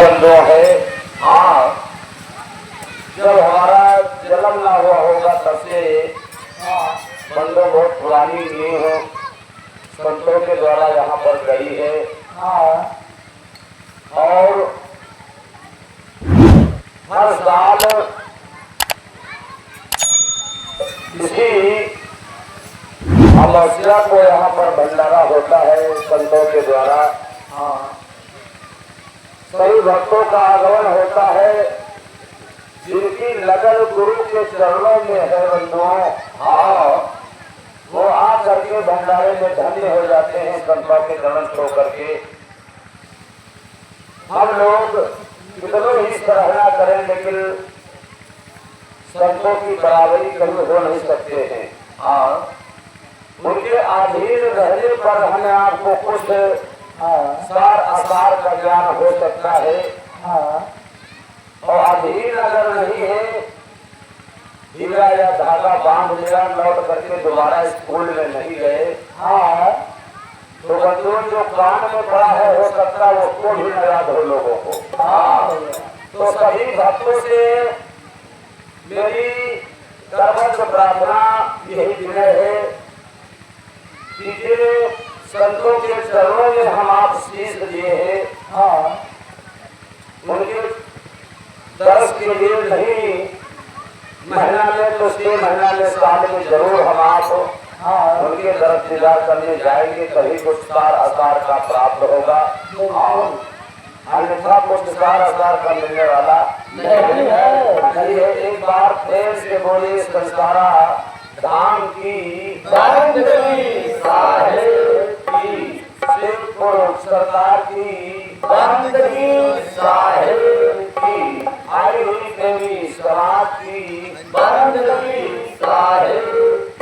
बंदो है। हाँ, जब हमारा जन्म ना हुआ होगा तब से बंदो बहुत पुरानी नींव संतों के द्वारा यहाँ पर गई है। और हर साल इसी अमावस्या को यहाँ पर भंडारा होता है संतों के द्वारा। सभी भक्तों का आगमन होता है जिनकी लगन गुरु के चरणों में है बंधुओं। हाँ, वो आ करके भंडारे में धन्य हो जाते हैं संतों के चरण छो करके। हम लोग कितनों ही सराहना करें लेकिन संतों की बराबरी कभी हो नहीं सकते हैं। हाँ, उनके अधीन रहने पर हमें आपको कुछ सार आसार का ज्ञान हो सकता है। और अधीन अगर नहीं है, हीरा या धागा बांध लिया, लौट करके दोबारा स्कूल में नहीं गए, तो बंधुओं जो कान में पड़ा है हो सकता है उसको भी न याद हो लोगों को। तो सभी भक्तों से मेरी सर्वत्र प्रार्थना यही विनय है कि संतों के चरणों में हम आप शीश दिए हैं, उनके दर्श के लिए नहीं, महीना में तो 6 महीना में साल में जरूर हम आप उनके दर्श दीदार करने जाएंगे, कभी कुछ सार आसार का प्राप्त होगा। अन्यथा कुछ सार आसार का मिलने वाला नहीं है। एक बार प्रेम से बोले संसारा धाम की बंदगी साहेब की, शिवपुर सरदार की बंदगी साहेब की, आई हुई देवी समाज की बंदगी साहेब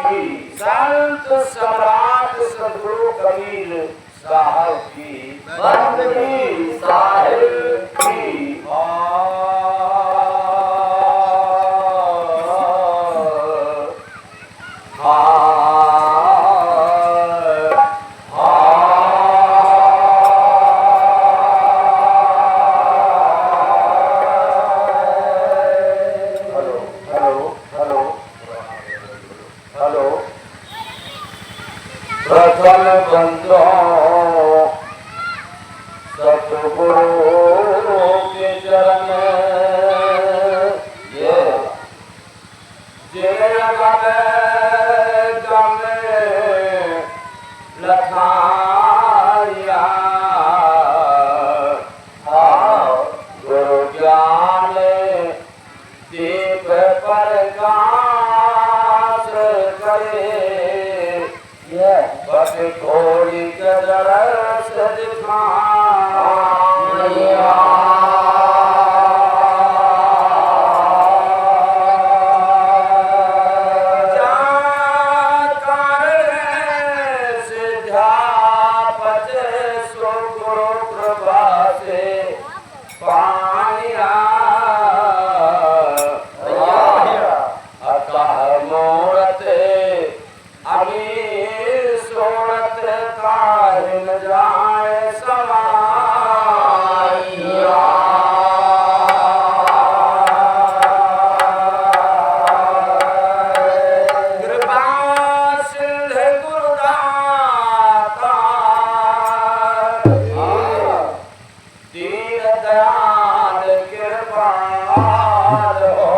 की, संत सम्राट सदगुरु कबीर साहब की बंदगी साहेब की। प्रथम बंदो सतगुरु के चरण ये जिन्हें गमे लखाया, गुरु ज्ञान दीप प्रकाश करे, बस घोड़ी के दरस दिखाया। सिद्धापच सो गुरु कृपा से पाया, अतः मूर्त अभी सोरत काहिन जाए समाया। कृपा सिंध गुरुदाता दीन दयाल कृपाल हो,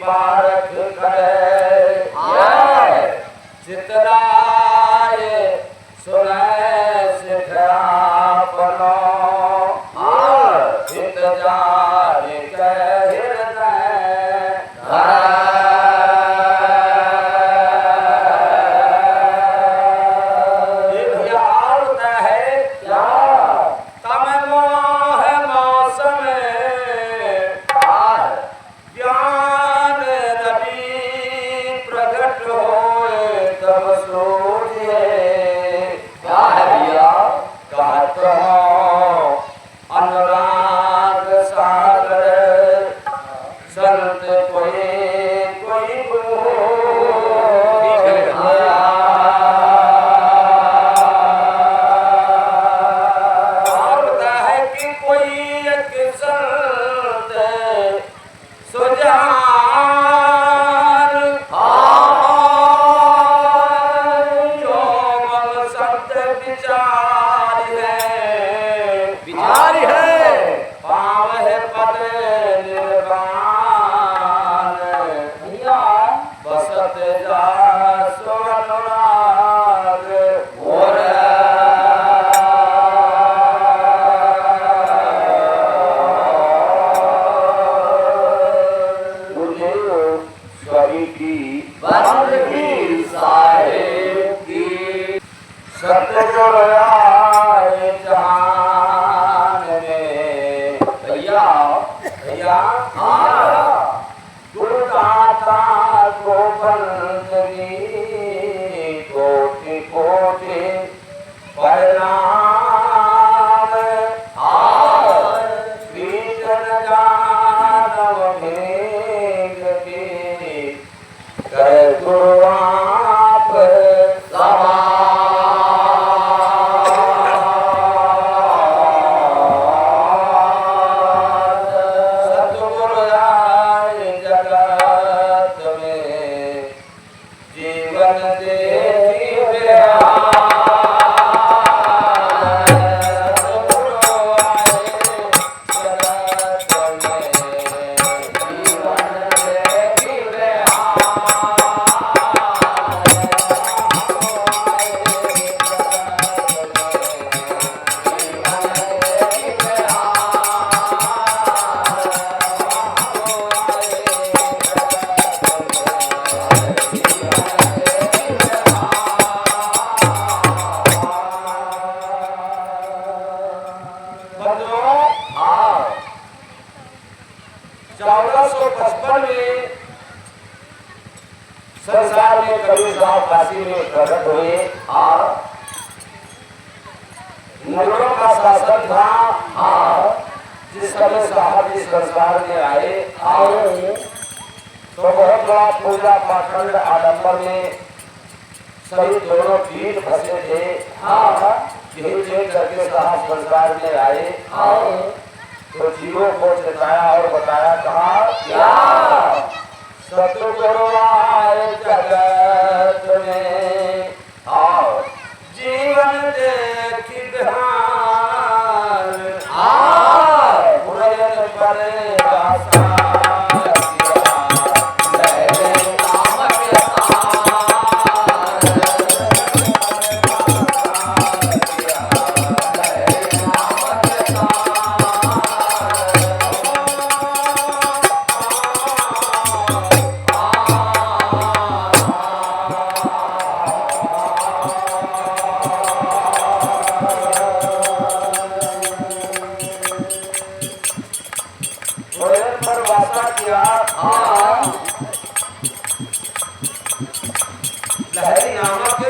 पारख करे चितराए सुनाए सिखापनो, हित जारी के हृदय है तम मोह मौसम की बंदगी साहेब की। सतगुरु आए जहान में भैया भैया गुरुदाता गोपंत की कोटि कोटि प्रणाम। कीर्तन गानव भेद की कर गुरु आप सवार। सतगुरु आए जगत में जीवन देखी बिहार। संसार में कबीर साहब काशी में प्रकट हुए और मुगलों का शासन था और जिस समय साहब जी संसार में आए तो बहुत बड़ा पूजा पाखंड आडम्बर में सभी दोनों पीठ फंसे थे। यही करके साहब संसार में आए तो जीवों को चेताया और बताया कहा क्या सतगुरु आए जगत में आओ जीवन देखी ध्यान उड़न पड़ेगा पर वासा किया लहरी नामक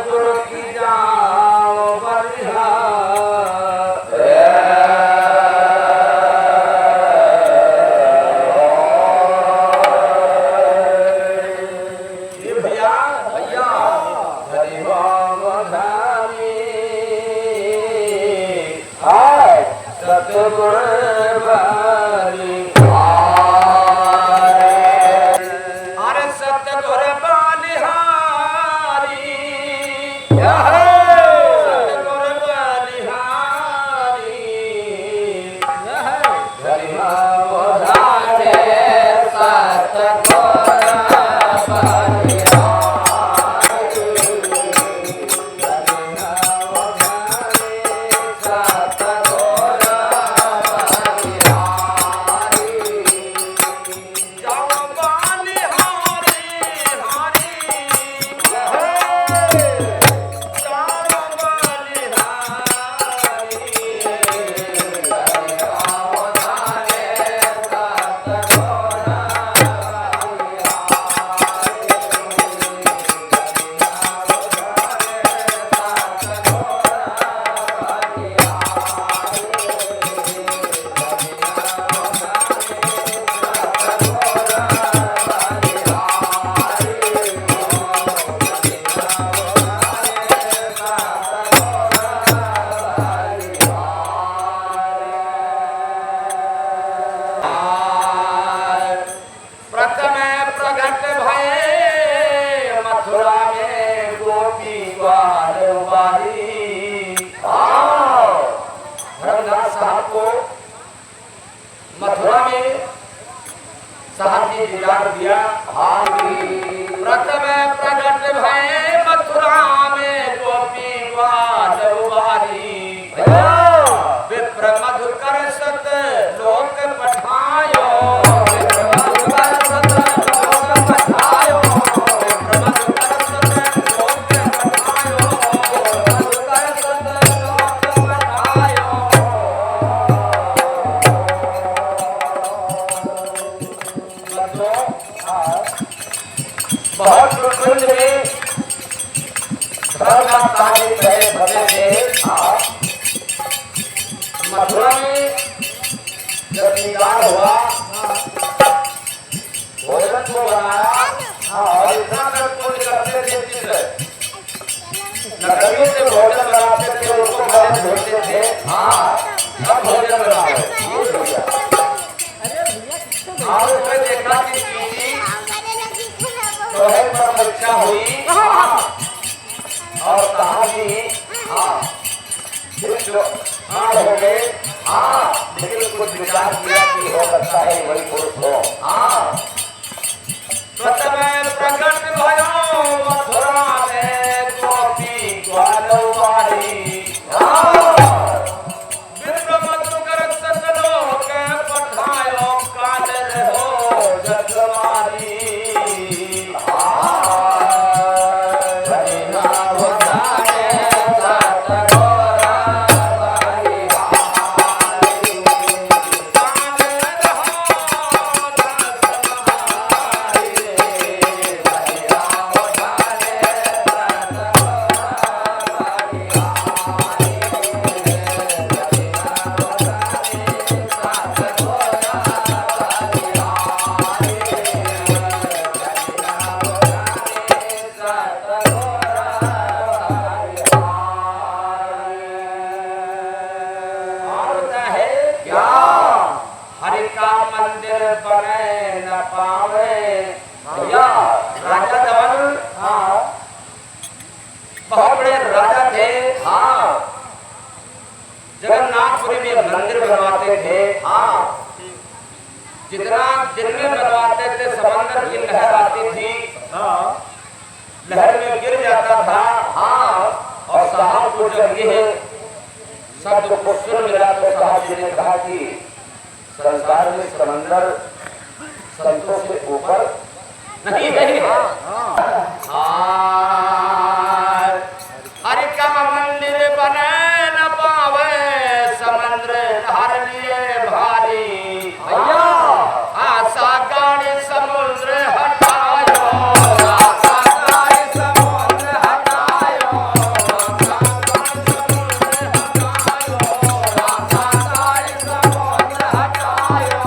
गुरु की जाओ भैया भैया सतगुरु अरे सतगुरु बलिहारी सतगुरु बलिहारी मथुरा में साहब जी दिलार दिया प्रथम प्रकट भय मथुरा में गोपी बारी भरतनाथ साहब पहले बसे थे। मथुरा में जब निकाल हुआ भोजन को बनाया और इतना तक को करते थे चित्र नगरियों से भोजन बनाते थे उनको भोजन भेजते थे। सब भोजन बनाए और उसमें देखा कि सोहे पर परीक्षा हुई और कहा कि हो गए। लेकिन कुछ विचार किया कि हो सकता है वही पुरुष हो। प्रकट भयो मथुरा में गोपी ग्वालवारी विप्र मधुकर सकलो के पठायो कानर हो जगमारी। बहुत बड़े राजा थे। जगन्नाथपुरी में मंदिर बनवाते थे। जितना दिन में बनवाते थे समंदर की लहर आती थी, लहर में गिर जाता था। और साहब को जब ये शब्द को सुन मिला तो साहब जी ने कहा कि संसार में समंदर संतों से ऊपर नहीं है। हरि का मंदिर बने न पावे समुद्र हर लिए भारी। आशा गाड़ी समुद्र हटायो, आशा गाड़ी समुद्र हटायो, आशा गाड़ी समुद्र हटायो।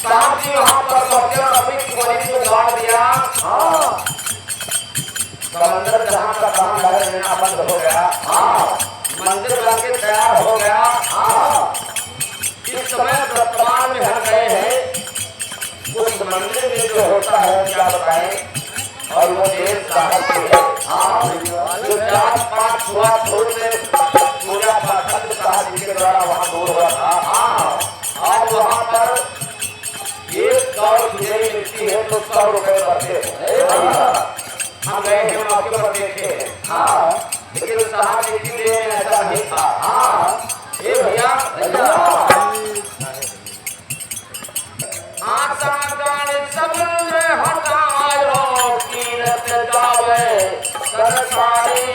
साहब जी वहां पर समंदर जहां का काम लहर लेना बंद हो गया। मंदिर बन के तैयार हो गया। इस समय वर्तमान में हम गए हैं उस मंदिर में जो होता है क्या बताएं। और वो देव साहब के जो 4-5 छुआ छोड़ से पूजा पाठ साहब जी के द्वारा वहां दूर हुआ था। और वहां पर 1 करोड़ खिचड़ी मिलती है तो 100 रुपए बढ़ते हैं। हम गए हैं मौके पर देखे। लेकिन साहब जी के लिए ऐसा नहीं था। ये भैया आशा गाड़ी समुद्र हटायो कीरत गावे सरसारी।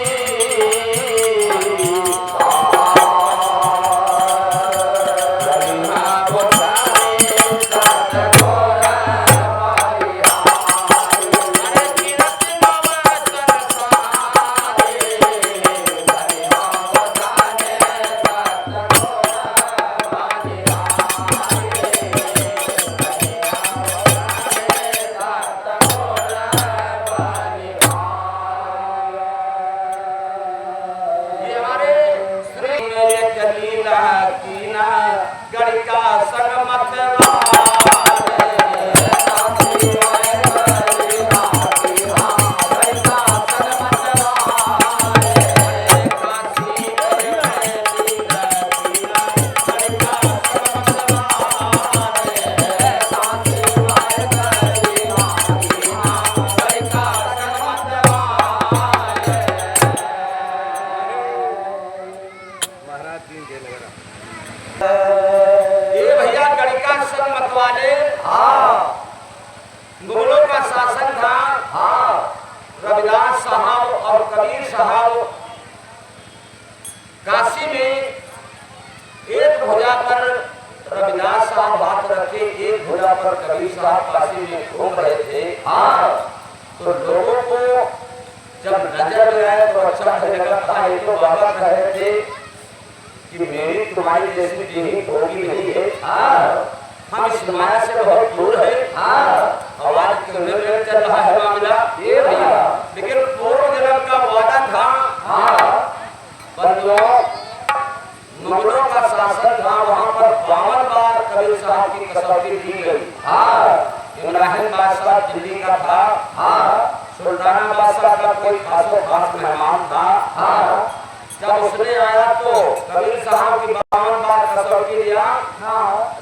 पर कबीर साहब काशी में घूम रहे थे, तो लोगों को जब नजर में आए तो अच्छा लगा था। ये तो बाबा कह रहे थे कि मेरी तुम्हारी जैसी देही भोगी नहीं है, हम इस माया से बहुत दूर है। आवाज करने में चल रहा है मामला ये भैया, लेकिन पूर्व जन्म का वादा था। बंदों मुगलों का शासन था, वहाँ पर 52 बार कबीर साहब की कसौटी की गई। इब्राहिम बादशाह दिल्ली का था, सुल्ताना बादशाह का कोई खासो खास मेहमान था। जब उसने आया तो कबीर साहब की 52 बार कसौटी दिया,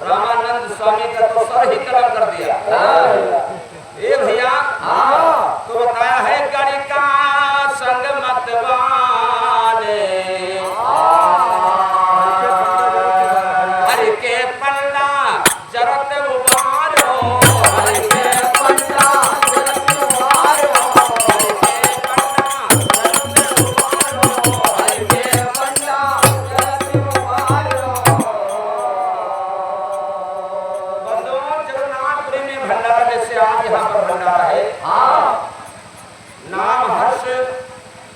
रामानंद स्वामी का तो सर ही कलम कर दिया। ये भैया तो बताया है गाड़ी का संग मत वाले, हरि के पन्ना जरत उबारो, हरि के पन्ना जरत उबारो, हरि के पन्ना जरत उबारो। बंदों जगन्नाथपुरी में भंडारा जैसे आज यहाँ पर भंडारा है, नाम हर्ष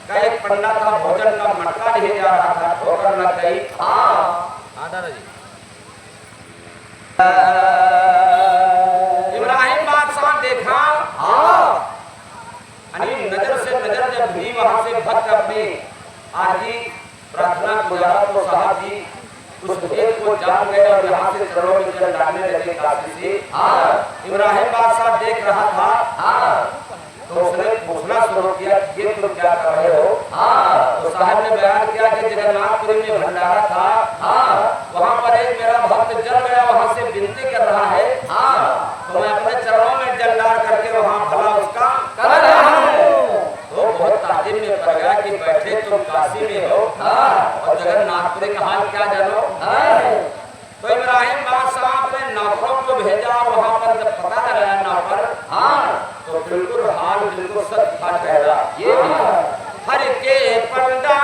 का एक पन्ना था, भोजन का मटका ले जा रहा था, ठोकर लग गई। दादाजी इब्राहिम बादशाह देखा, नजर से नजर जब भी वहां से भक्त अपने आजी प्रार्थना गुजारा तो साहब जी उस भेद को जान गए और यहाँ से चलो निकल जाने लगे काशी से। इब्राहिम बादशाह देख रहा था तो उसने पूछना शुरू किया, ये तुम क्या कर रहे हो? तो साहब ने बयान किया कि जगन्नाथपुरी में भंडारा था, वहाँ पर एक मेरा भक्त जल गया, वहाँ से विनती कर रहा है, तो मैं अपने चरणों में जल डाल करके वहाँ भला उसका कर रहा हूँ। तो बहुत ताज्जुब में पड़ गया कि बैठे तुम काशी में हो और जगन्नाथपुरी का हाल क्या जानो। तो इब्राहिम बादशाह ने नौकरों को भेजा, वहाँ पर जब पता लगाया नौकर, तो बिल्कुल हाल बिल्कुल सच था ठहरा। ये हर के पंडा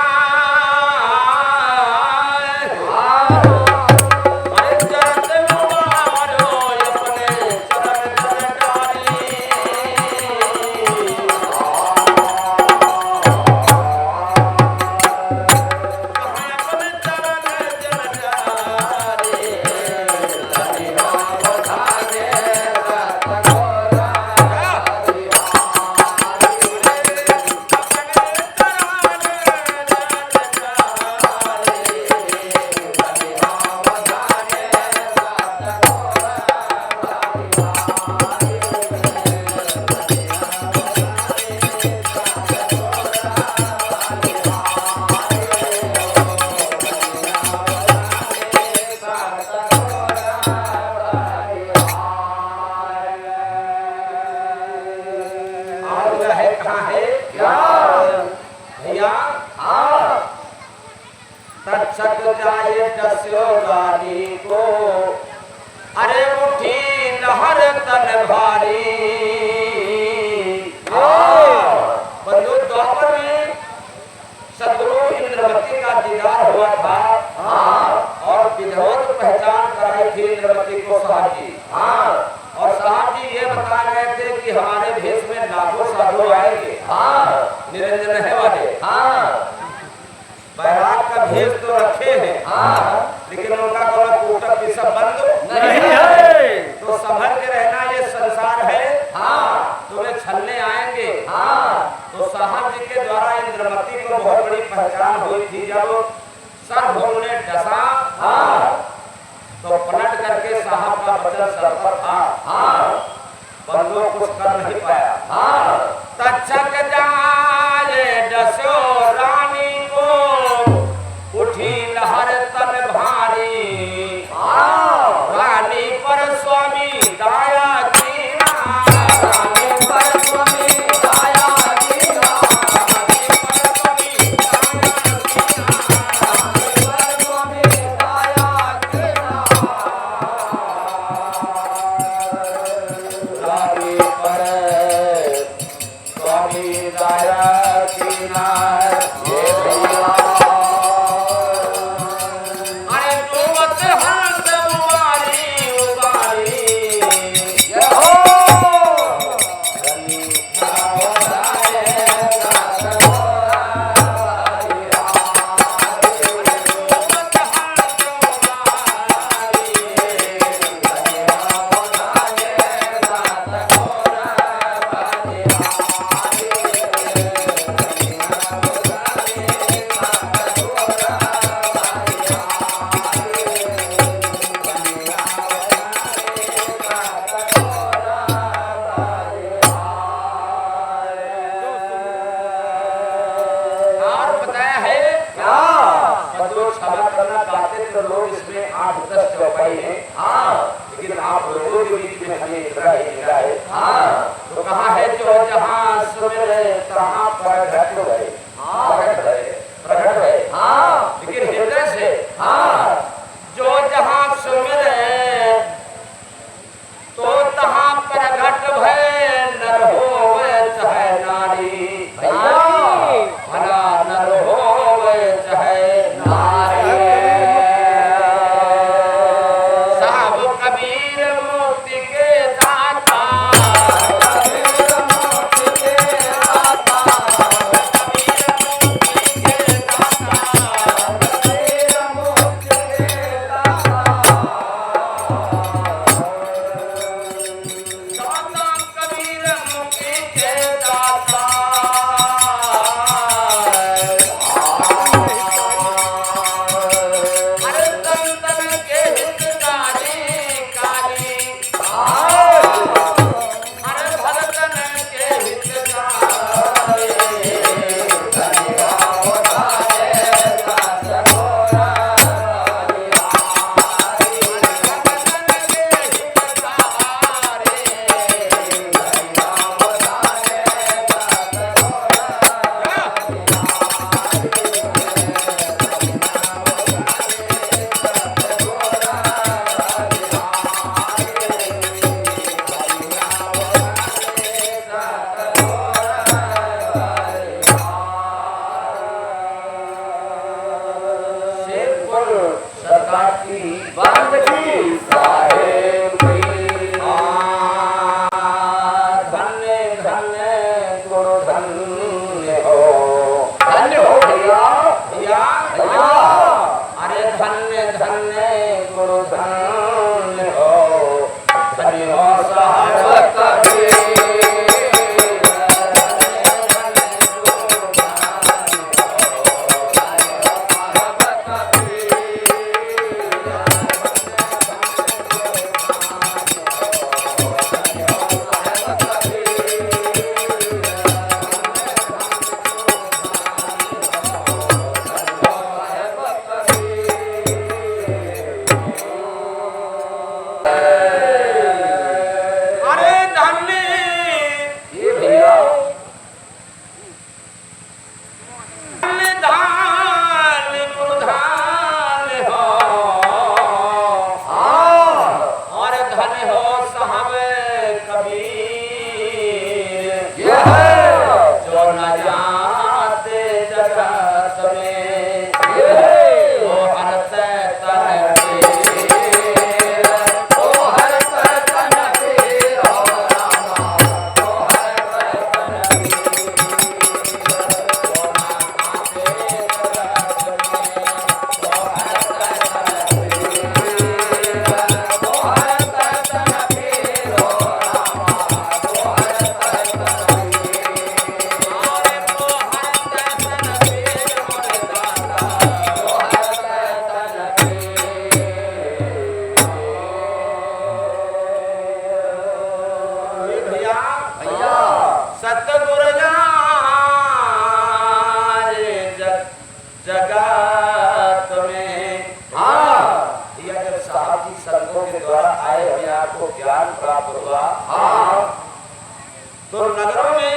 को अरे उठी लहर तन भारी। बंधु द्वापर में सदगुरु इंद्रमती का दीदार हुआ था और विधिवत पहचान कराई थी इंद्रमती को साहब जी। और साहब जी ये बता रहे थे कि हमारे भेष में लाखों साधु आएंगे, निरंजन है वाले। बैराग का भेष तो रखे हैं, लेकिन उनका कोई कोटक भी सब बंद नहीं है। तो संभल के रहना, ये संसार है, तुम्हें छलने आएंगे। तो साहब जी के द्वारा इंद्रमती को बहुत बड़ी पहचान हुई थी। जब सर भोग ने डसा तो पलट करके साहब का बदल सर पर था, बंदों कुछ कर नहीं पाया। तक्षक जाले डसो रानी को, उठी लहर तन भारी। रानी पर स्वामी दया कीना, रानी पर स्वामी दया कीना, रानी पर स्वामी दया कीना, रानी पर स्वामी दया कीना। है तो कहाँ है जो जहाँ सुमिरे तहाँ प्रगट भय, प्रगट भय। लेकिन हृदय से जो जहाँ सुमिरे तो तहाँ प्रगट भय, नर होवे चाहे नारी, भला नर होवे चाहे नारी। साहब कबीर मुक्ति के दाता, कबीर मुक्ति के दाता, कबीर मुक्ति के दाता, कबीर मुक्ति के दाता, अरे तन तन के हितकारी कारी, अरे भगतन के हितकारी, सरकार की बंदगी साहेब की, धन्य धन्य गुरु धन्य हो भैया भैया भैया, अरे धन्य धन्य गुरु धन्य हो, धन्य हो साहब कबीर। जगत में यह जब साहब जी संतों के द्वारा आए हमें आपको ज्ञान प्राप्त हुआ, तो नगरों में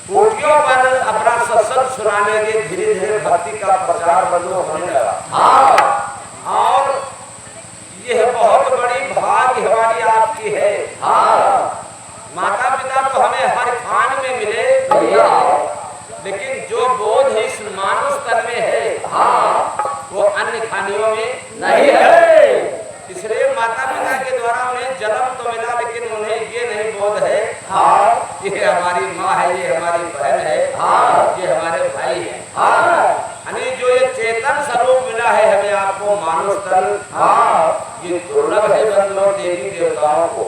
कोठियों पर अपना सत्संग सुनाने के धीरे धीरे भक्ति का प्रचार बंदो होने लगा। और यह बहुत बड़ी भाग्य हमारी आपकी है। माता पिता तो हमें हर खान में मिले, लेकिन जो बोध इस मानुष तन में है वो अन्य खानियों में नहीं है। इसलिए माता पिता के द्वारा उन्हें जन्म तो मिला, लेकिन उन्हें ये नहीं बोध है ये हमारी माँ है, ये हमारी बहन है, ये हमारे भाई है। यानी जो ये चेतन स्वरूप मिला है हमें आपको मानुष तन, ये दुर्लभ है बंधुओं देवी देवताओं को,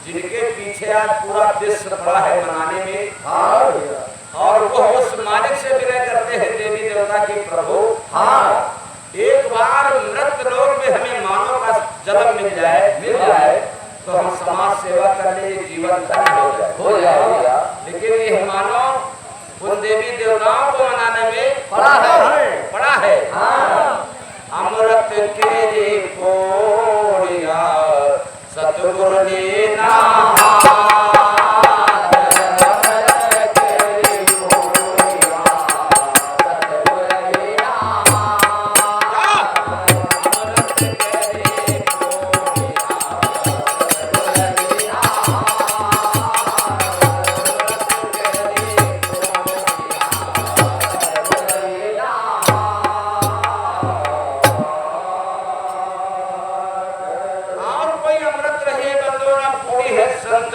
जिनके पीछे आज पूरा विश्व पड़ा है मनाने में। और वो उस मालिक से विनय करते हैं देवी देवता की प्रभु, एक बार मृत लोक में हमें मानव का जन्म मिल जाए तो हम समाज सेवा करने के जीवन धन्य हो जाएगा। लेकिन ये मानव उन देवी देवताओं को मनाने में पड़ा है। अमृत के पोड़िया सतगुरु ने ना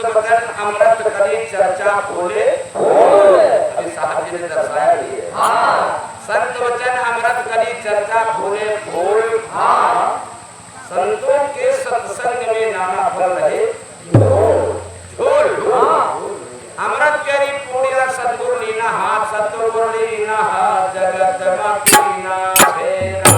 वचन अमृत करी चर्चा बोले अभी साहब जी ने दर्शाया भी है। संत वचन अमृत करी चर्चा बोले बोल। संतों के सत्संग में नाना फल रहे झोल। अमृत करी पूर्णिया सतगुरु लीना हाथ सतगुरु लीना हाथ जगत मकीना फेरा।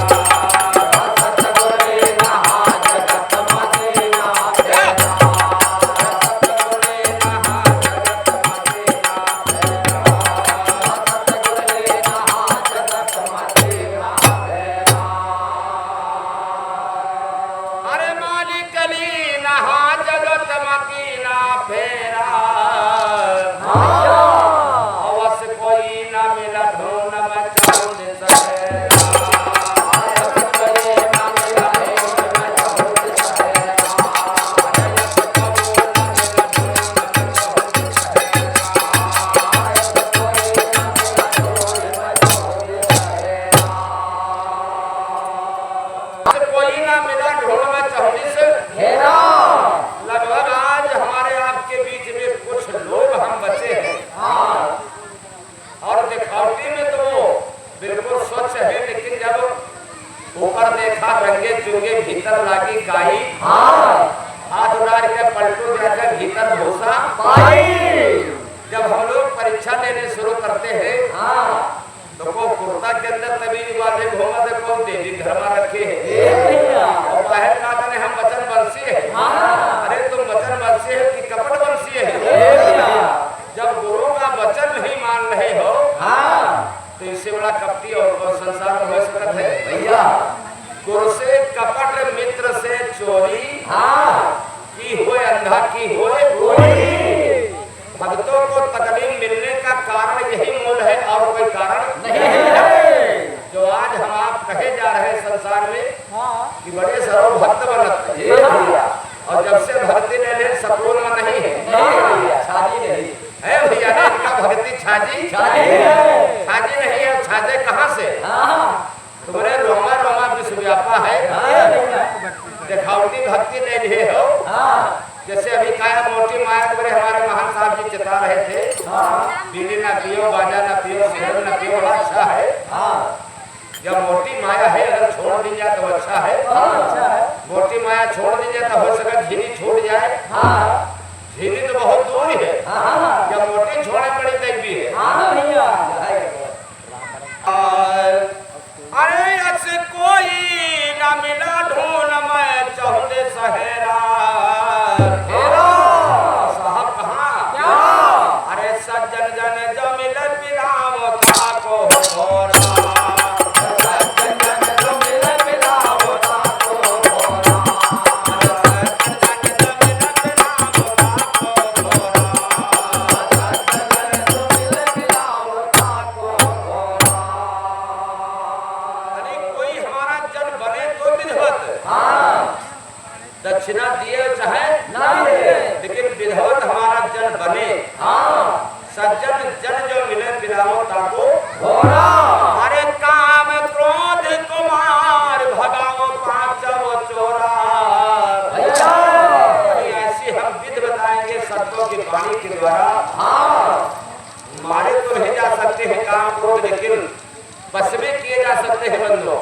ऊपर देखा रंगे चुंगे भीतर लागी काई। हाथ उड़ार के पलटू जाकर भीतर भूसा पाई। जब हम लोग परीक्षा देने शुरू करते हैं तो को कुर्ता के अंदर तभी वाले घूमते को देवी घर में रखे और बाहर का ने हम वचन वंशी है। अरे तुम वचन वंशी है कि कपट वंशी है? जब गुरु का वचन नहीं मान रहे हो तो इससे बड़ा कपटी और संसार में हो सकता है भैया। गुरु से कपट मित्र से चोरी की होए अंधा की होए गोरी। भक्तों को तकलीफ मिलने का कारण यही मूल है और कोई कारण नहीं है। जो आज हम आप कहे जा रहे हैं संसार में कि बड़े सर्व भक्त बनत है और जब से भक्ति लेने सपूर्ण में नहीं है छाजी नहीं है भैया। इनका भक्ति छाजी छाजी नहीं है। छाजे कहाँ से? तुम्हारे रोमा रोमा विश्वव्यापा है। दिखावटी भक्ति ले लिए हो। जैसे अभी काया मोटी माया बड़े हमारे महान साहब जी चिता रहे थे। बीड़ी न पियो बाजा न पियो सिगरेट न पियो बड़ा अच्छा है। जब मोटी माया है अगर छोड़ दी जाए तो अच्छा है। मोटी माया छोड़ दी जाए तो हो सके झीनी छूट जाए। झीनी तो बहुत दूर है। जब मोटी छोड़े पड़ी तक भी है। अरे ऐसे कोई न मिला ढूंढ मैं चाहते सहेरा। साहब कहाँ? अरे सज्जन जन जो मिले पिराव का को होरा। दक्षिणा दिए चाहे ना दिए लेकिन विधवत हमारा जन बने। सज्जन जन जो मिले पिरावो ताको होरा। अरे काम क्रोध कुमार भगाओ पांचव चोरा। ऐसी हम विध बताएंगे संतों की वाणी के द्वारा। मारे तो नहीं जा सकते हैं काम क्रोध लेकिन बस में किए जा सकते हैं बंदों।